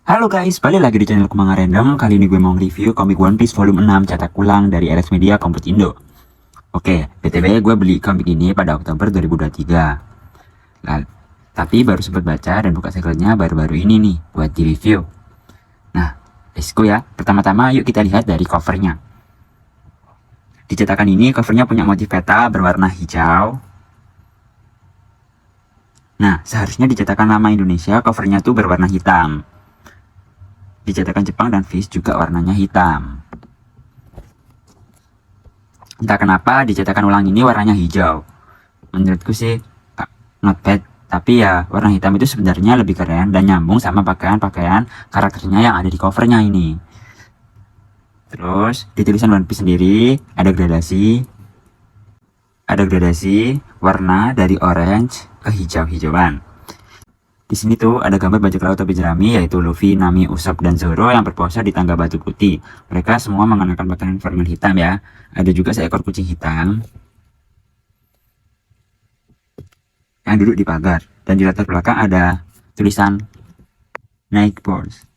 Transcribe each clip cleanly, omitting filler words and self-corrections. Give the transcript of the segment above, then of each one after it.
Halo guys, balik lagi di channel Kumanga Random. Kali ini gue mau review komik One Piece volume 6 cetak ulang dari RX Media Komplit Indo. Oke, BTW gue beli komik ini pada Oktober 2023. Tapi baru sempat baca dan buka segelnya baru-baru ini nih buat di review. Nah, let's go ya. Pertama-tama yuk kita lihat dari covernya. Di cetakan ini covernya punya motif peta berwarna hijau. Nah, seharusnya di cetakan lama Indonesia covernya tuh berwarna hitam. Di cetakan Jepang dan Viz juga warnanya hitam. Entah kenapa di cetakan ulang ini warnanya hijau. Menurutku sih not bad, tapi ya warna hitam itu sebenarnya lebih keren dan nyambung sama pakaian-pakaian karakternya yang ada di covernya ini. Terus di tulisan One Piece sendiri ada gradasi warna dari orange ke hijau-hijauan. Di sini tuh ada gambar bajak laut topi jerami yaitu Luffy, Nami, Usopp, dan Zoro yang berpose di tangga batu putih. Mereka semua mengenakan pakaian formal hitam ya. Ada juga seekor kucing hitam yang duduk di pagar. Dan di latar belakang ada tulisan Night Force.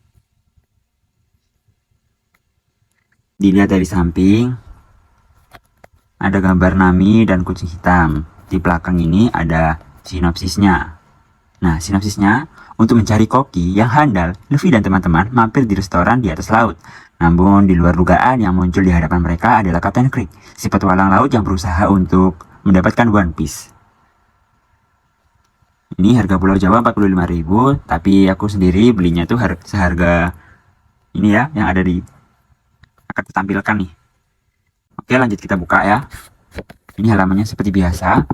Dilihat dari samping, ada gambar Nami dan kucing hitam. Di belakang ini ada sinopsisnya. Nah, sinopsisnya, untuk mencari koki yang handal, Luffy dan teman-teman mampir di restoran di atas laut. Namun, di luar dugaan yang muncul di hadapan mereka adalah Kapten Krieg, si petualang laut yang berusaha untuk mendapatkan One Piece. Ini harga Pulau Jawa 45.000, tapi aku sendiri belinya tuh seharga ini ya, yang ada di akan ditampilkan nih. Oke, lanjut kita buka ya. Ini halamannya seperti biasa.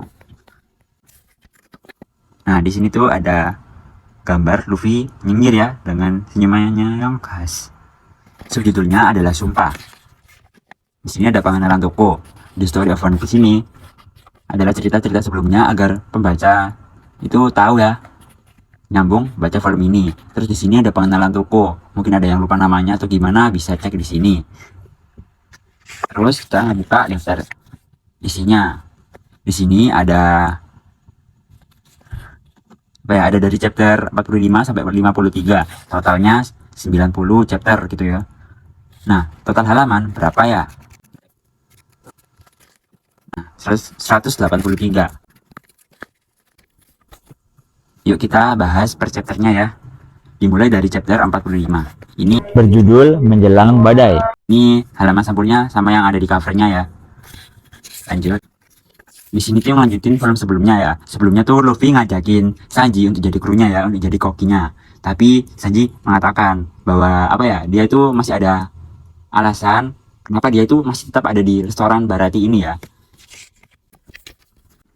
Nah, di sini tuh ada gambar Luffy nyengir ya dengan senyumannya yang khas. Subjudulnya adalah Sumpah. Di sini ada pengenalan toko. The Story of One Piece ini adalah cerita-cerita sebelumnya agar pembaca itu tahu ya, nyambung baca volume ini. Terus di sini ada pengenalan toko. Mungkin ada yang lupa namanya atau gimana, bisa cek di sini. Terus kita buka daftar isinya. Di sini ada ada dari chapter 45 sampai 53, totalnya 90 chapter gitu ya. Nah, total halaman berapa ya? Nah, 183. Yuk kita bahas per chapternya ya. Dimulai dari chapter 45. Ini berjudul Menjelang Badai. Ini halaman sampulnya sama yang ada di covernya ya. Lanjut. Di sini tuh lanjutin film sebelumnya ya. Sebelumnya tuh Luffy ngajakin Sanji untuk jadi krunya ya, untuk jadi kokinya. Tapi Sanji mengatakan bahwa dia itu masih ada alasan kenapa dia itu masih tetap ada di restoran Barati ini ya.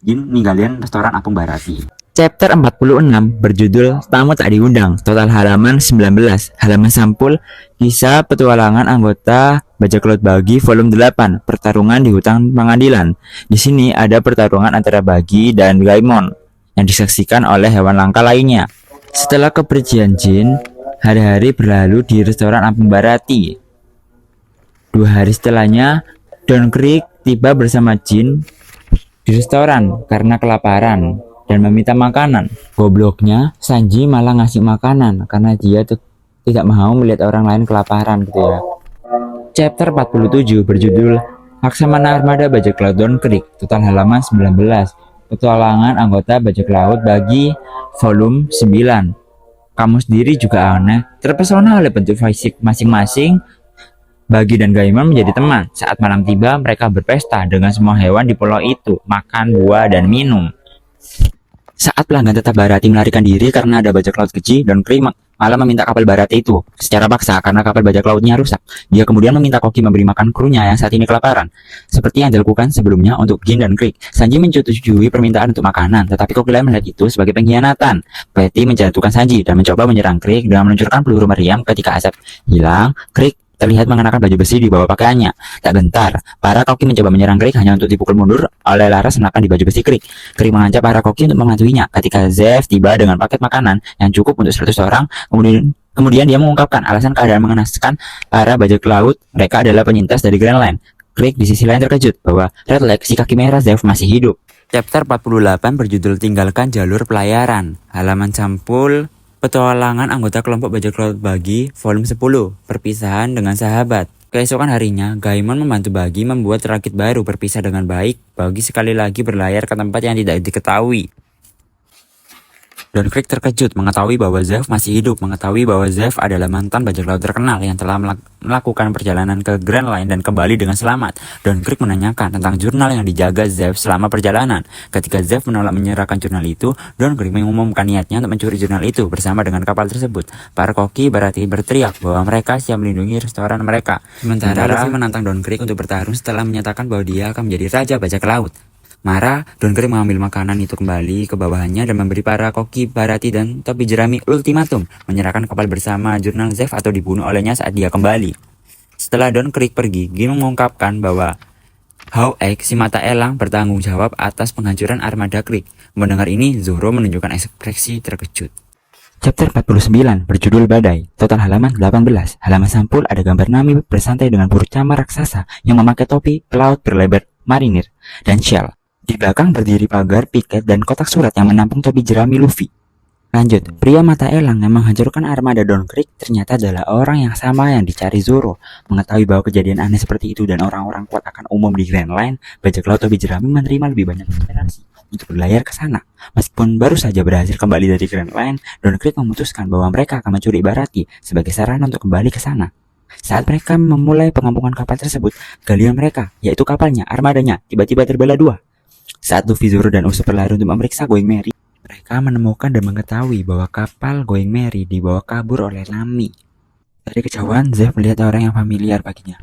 Jin ninggalin restoran Apung Barati. Chapter 46 berjudul Tamu Tak Diundang, total halaman 19, halaman sampul, kisah petualangan anggota Bajak Laut Bagi volume 8, pertarungan di hutan pengadilan. Di sini ada pertarungan antara Bagi dan Gaimon yang disaksikan oleh hewan langka lainnya. Setelah kepergian Jin, hari-hari berlalu di restoran Apung Barati. 2 hari setelahnya, Don Krieg tiba bersama Jin di restoran karena kelaparan dan meminta makanan. Gobloknya, Sanji malah ngasih makanan karena dia tuh tidak mau melihat orang lain kelaparan gitu ya. Chapter 47 berjudul Laksamana Armada Bajak Laut Don Krieg, total halaman 19, petualangan anggota Bajak Laut Bagi volume 9. Kamu sendiri juga aneh, terpesona oleh bentuk fisik masing-masing. Bagi dan Gaimon menjadi teman. Saat malam tiba, mereka berpesta dengan semua hewan di pulau itu, makan, buah, dan minum. Saat pelanggan tetap Barati melarikan diri karena ada bajak laut keji, Don Krieg malah meminta kapal Barati itu secara paksa karena kapal bajak lautnya rusak. Dia kemudian meminta koki memberi makan krunya yang saat ini kelaparan. Seperti yang dilakukan sebelumnya untuk Jin dan Krieg, Sanji menyetujui permintaan untuk makanan, tetapi koki lain melihat itu sebagai pengkhianatan. Patty menjatuhkan Sanji dan mencoba menyerang Krieg dengan meluncurkan peluru meriam. Ketika asap hilang, Krieg terlihat mengenakan baju besi di bawah pakaiannya. Tak gentar, para koki mencoba menyerang Krieg hanya untuk dipukul mundur oleh Laras mengenakan di baju besi Krieg. Krieg mengancam para koki untuk membantuinya. Ketika Zeff tiba dengan paket makanan yang cukup untuk 100 orang, kemudian dia mengungkapkan alasan keadaan mengenaskan para bajak laut. Mereka adalah penyintas dari Grand Line. Krieg di sisi lain terkejut bahwa Red Leg, si kaki merah Zeff, masih hidup. Chapter 48 berjudul Tinggalkan Jalur Pelayaran. Halaman sampul Petualangan anggota kelompok bajak laut Bagi volume 10, perpisahan dengan sahabat. Keesokan harinya, Gaimon membantu Bagi membuat rakit baru berpisah dengan baik. Bagi sekali lagi berlayar ke tempat yang tidak diketahui. Don Krieg terkejut mengetahui bahwa Zeff masih hidup, mengetahui bahwa Zeff adalah mantan bajak laut terkenal yang telah melakukan perjalanan ke Grand Line dan kembali dengan selamat. Don Krieg menanyakan tentang jurnal yang dijaga Zeff selama perjalanan. Ketika Zeff menolak menyerahkan jurnal itu, Don Krieg mengumumkan niatnya untuk mencuri jurnal itu bersama dengan kapal tersebut. Para koki berarti berteriak bahwa mereka siap melindungi restoran mereka. Sementara Luffy menantang Don Krieg untuk bertarung setelah menyatakan bahwa dia akan menjadi raja bajak laut. Marah, Don Krieg mengambil makanan itu kembali ke bawahannya dan memberi para koki Barati dan topi jerami ultimatum menyerahkan kapal bersama jurnal Zeff atau dibunuh olehnya saat dia kembali. Setelah Don Krieg pergi, Gin mengungkapkan bahwa Hawk, si mata elang, bertanggung jawab atas penghancuran armada Krieg. Mendengar ini, Zoro menunjukkan ekspresi terkejut. Chapter 49 berjudul Badai. Total halaman 18. Halaman sampul ada gambar Nami bersantai dengan burung camar raksasa yang memakai topi pelaut berlebar marinir dan shell. Di belakang berdiri pagar, piket, dan kotak surat yang menampung topi jerami Luffy. Lanjut, pria mata elang yang menghancurkan armada Don Krieg ternyata adalah orang yang sama yang dicari Zoro. Mengetahui bahwa kejadian aneh seperti itu dan orang-orang kuat akan umum di Grand Line, bajak laut topi jerami menerima lebih banyak inspirasi untuk berlayar ke sana. Meskipun baru saja berhasil kembali dari Grand Line, Don Krieg memutuskan bahwa mereka akan mencuri Barati sebagai sarana untuk kembali ke sana. Saat mereka memulai pengampungan kapal tersebut, galian mereka, yaitu kapalnya, armadanya, tiba-tiba terbelah dua. Saat Luffy, Zoro, dan Usopp berlari untuk memeriksa Going Merry, mereka menemukan dan mengetahui bahwa kapal Going Merry dibawa kabur oleh Nami. Dari kejauhan, Zeff melihat orang yang familiar baginya.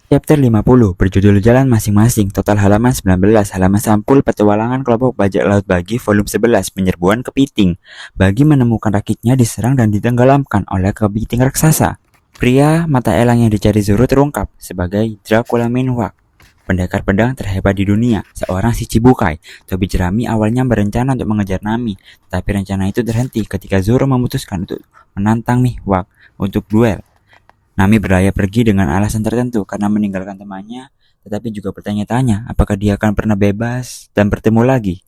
Chapter 50 berjudul Jalan Masing-Masing. Total halaman 19. Halaman sampul petualangan kelompok bajak laut Bagi volume 11, penyerbuan kepiting. Bagi menemukan rakitnya diserang dan ditenggelamkan oleh kepiting raksasa. Pria mata elang yang dicari Zoro terungkap sebagai Dracula Minwak, pendekar pedang terhebat di dunia, seorang Shichibukai. Tobi jerami awalnya berencana untuk mengejar Nami, tetapi rencana itu terhenti ketika Zoro memutuskan untuk menantang Mihawk untuk duel. Nami berlayar pergi dengan alasan tertentu karena meninggalkan temannya, tetapi juga bertanya-tanya apakah dia akan pernah bebas dan bertemu lagi.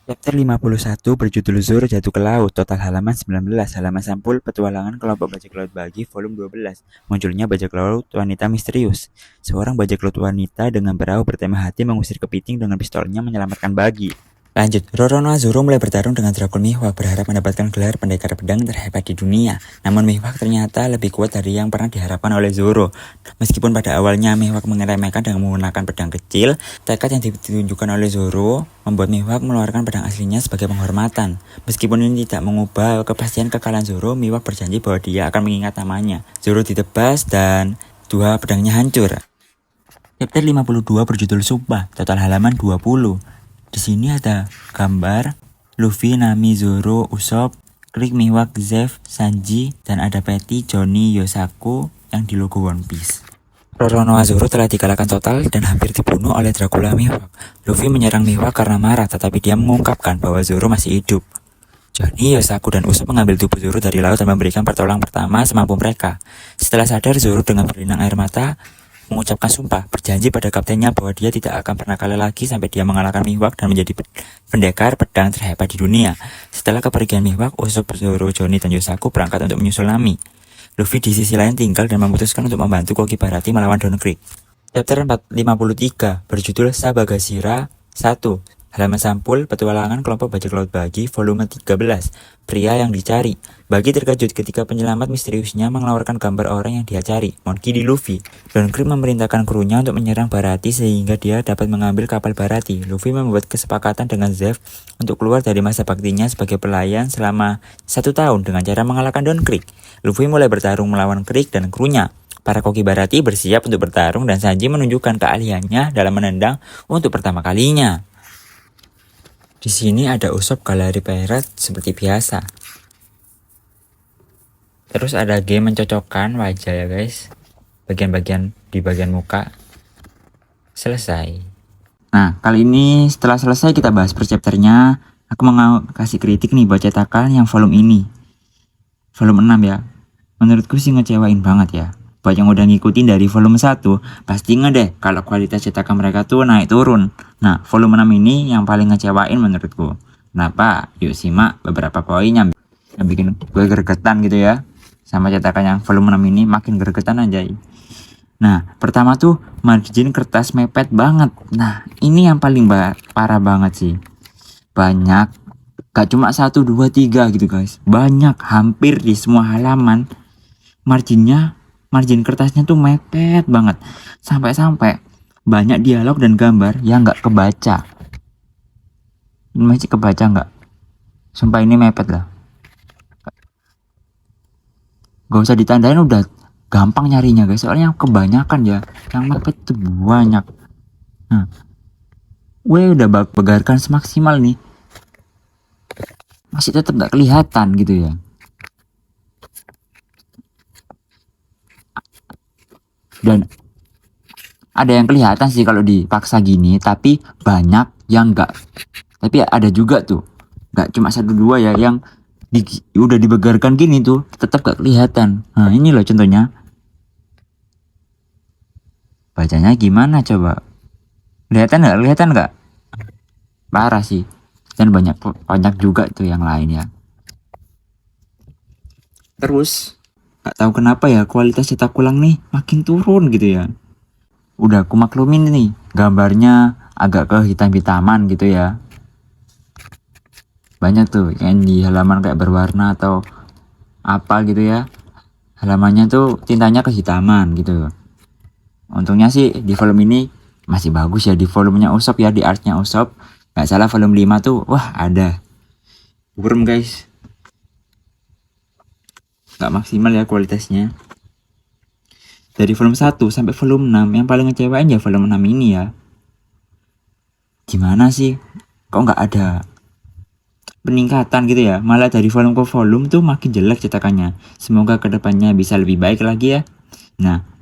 Chapter 51 berjudul Zoro jatuh ke laut. Total halaman 19. Halaman sampul petualangan kelompok bajak laut Bagi volume 12. Munculnya bajak laut wanita misterius. Seorang bajak laut wanita dengan perahu bertema hati mengusir kepiting dengan pistolnya menyelamatkan Bagi. Lanjut, Roronoa Zoro mulai bertarung dengan Dracula Mihawk berharap mendapatkan gelar pendekar pedang terhebat di dunia. Namun Mihawk ternyata lebih kuat dari yang pernah diharapkan oleh Zoro. Meskipun pada awalnya Mihawk mengeremehkan dengan menggunakan pedang kecil, tekad yang ditunjukkan oleh Zoro membuat Mihawk mengeluarkan pedang aslinya sebagai penghormatan. Meskipun ini tidak mengubah kepastian kekalahan Zoro, Mihawk berjanji bahwa dia akan mengingat namanya. Zoro ditebas dan dua pedangnya hancur. Chapter 52 berjudul Sumpah. Total halaman 20. Di sini ada gambar Luffy, Nami, Zoro, Usopp, Krieg, Mihawk, Zeff, Sanji, dan ada Patty, Johnny, Yosaku yang di logo One Piece. Roronoa Zoro telah dikalahkan total dan hampir dibunuh oleh Dracula Mihawk. Luffy menyerang Mihawk karena marah, tetapi dia mengungkapkan bahwa Zoro masih hidup. Johnny, Yosaku, dan Usopp mengambil tubuh Zoro dari laut dan memberikan pertolongan pertama semampu mereka. Setelah sadar, Zoro dengan berlinang air mata mengucapkan sumpah, berjanji pada kaptennya bahwa dia tidak akan pernah kalah lagi sampai dia mengalahkan Mihawk dan menjadi pendekar pedang terhebat di dunia. Setelah kepergian Mihawk, Usopp, Zoro, Johnny, dan Yosaku berangkat untuk menyusul Nami. Luffy di sisi lain tinggal dan memutuskan untuk membantu Koki Barati melawan Don Krieg. Chapter 453 berjudul Sabagasira 1. Halaman sampul petualangan kelompok bajak laut Bagi volume 13. Pria yang dicari. Bagi terkejut ketika penyelamat misteriusnya mengeluarkan gambar orang yang dia cari, Monkey D. Luffy. Don Krieg memerintahkan krunya untuk menyerang Barati sehingga dia dapat mengambil kapal Barati. Luffy membuat kesepakatan dengan Zeff untuk keluar dari masa baktinya sebagai pelayan selama 1 tahun dengan cara mengalahkan Don Krieg. Luffy mulai bertarung melawan Krieg dan krunya. Para koki Barati bersiap untuk bertarung dan Sanji menunjukkan keahliannya dalam menendang untuk pertama kalinya. Di sini ada Usopp Galari Pirate seperti biasa. Terus ada game mencocokkan wajah ya guys. Bagian-bagian di bagian muka. Selesai. Nah, kali ini setelah selesai kita bahas per chapternya. Aku mau kasih kritik nih buat cetakan yang volume ini. Volume 6 ya. Menurutku sih ngecewain banget ya. Buat yang udah ngikutin dari volume 1, pasti deh kalau kualitas cetakan mereka tuh naik turun. Nah, volume 6 ini yang paling ngecewain menurutku. Kenapa? Yuk simak beberapa poinnya. yang bikin gue gregetan gitu ya. Sama cetakan yang volume 6 ini makin gregetan aja. Nah, pertama tuh margin kertas mepet banget. Nah, ini yang paling parah banget sih. Banyak, gak cuma 1, 2, 3 gitu guys. Banyak, hampir di semua halaman margin kertasnya tuh mepet banget. Sampai-sampai banyak dialog dan gambar yang gak kebaca. Ini masih kebaca nggak? Sumpah ini mepet lah. Gak usah ditandain udah gampang nyarinya guys. Soalnya kebanyakan ya. Yang mepet tuh banyak. Nah, gue udah begarkan semaksimal nih. Masih tetap gak kelihatan gitu ya. Dan ada yang kelihatan sih kalau dipaksa gini. Tapi banyak yang gak. Tapi ada juga tuh. Gak cuma 1, 2 ya. Yang udah dibegarkan gini tuh. Tetap gak kelihatan. Nah ini loh contohnya. Bacanya gimana coba? Kelihatan nggak? Parah sih. Dan banyak juga tuh yang lain ya. Terus nggak tahu kenapa ya kualitas cetak ulang nih makin turun gitu ya. Udah aku maklumin nih gambarnya agak ke hitam-hitaman gitu ya. Banyak tuh yang di halaman kayak berwarna atau apa gitu ya. Halamannya tuh tintanya kehitaman gitu. Untungnya sih di volume ini masih bagus ya, di volumenya Usop ya, di artnya Usop. Gak salah volume 5 tuh wah ada burem guys, gak maksimal ya kualitasnya. Dari volume 1 sampai volume 6 yang paling ngecewain ya volume 6 ini ya. Gimana sih kok gak ada peningkatan gitu ya, malah dari volume ke volume tuh makin jelek cetakannya. Semoga kedepannya bisa lebih baik lagi ya. Nah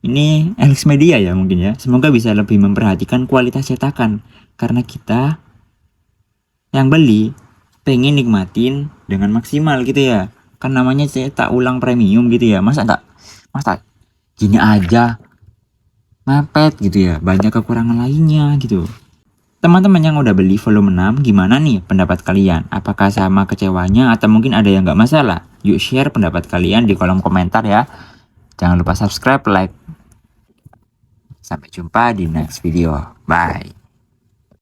ini Alex Media ya mungkin ya. Semoga bisa lebih memperhatikan kualitas cetakan. Karena kita yang beli pengen nikmatin dengan maksimal gitu ya. Kan namanya cetak ulang premium gitu ya. Masa gini aja mepet gitu ya. Banyak kekurangan lainnya gitu. Teman-teman yang udah beli volume 6 gimana nih pendapat kalian? Apakah sama kecewanya atau mungkin ada yang gak masalah? Yuk share pendapat kalian di kolom komentar ya. Jangan lupa subscribe, like. Sampai jumpa di next video. Bye.